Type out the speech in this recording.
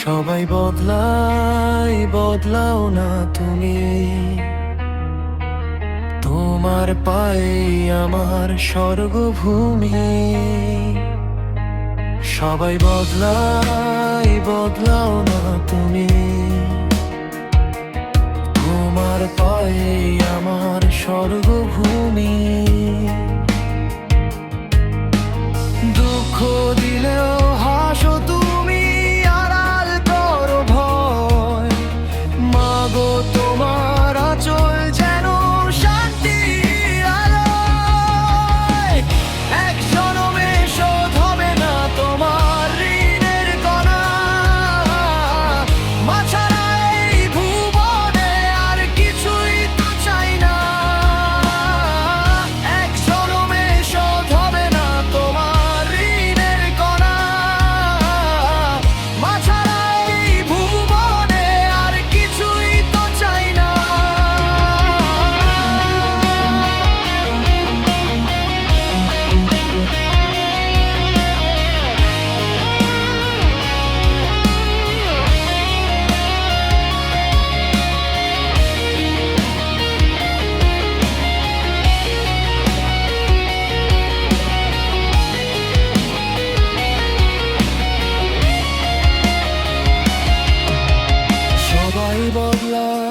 সবাই বদলায়, বদলাও না তুমি। তোমার পায়ে আমার স্বর্গভূমি। সবাই বদলায়, বদলাও না তুমি। তোমার পায়ে আমার স্বর্গভূমি। দুঃখ দিলেও হাসো তুমি, আড়াল করো ভয়। মাগো তোমার আঁচল যেন শান্তির আলোয়। এক জনমে শোধ হবে না তোমার ঋণের কণা। মা ছাড়া এই ভুবনে আর কিছুই তো চাই না। এক জনমে শোধ হবে না তোমার ঋণের কণা। মা ছাড়া এই ভুবনে আর কিছুই তো চাই না। সবাই বদলায়,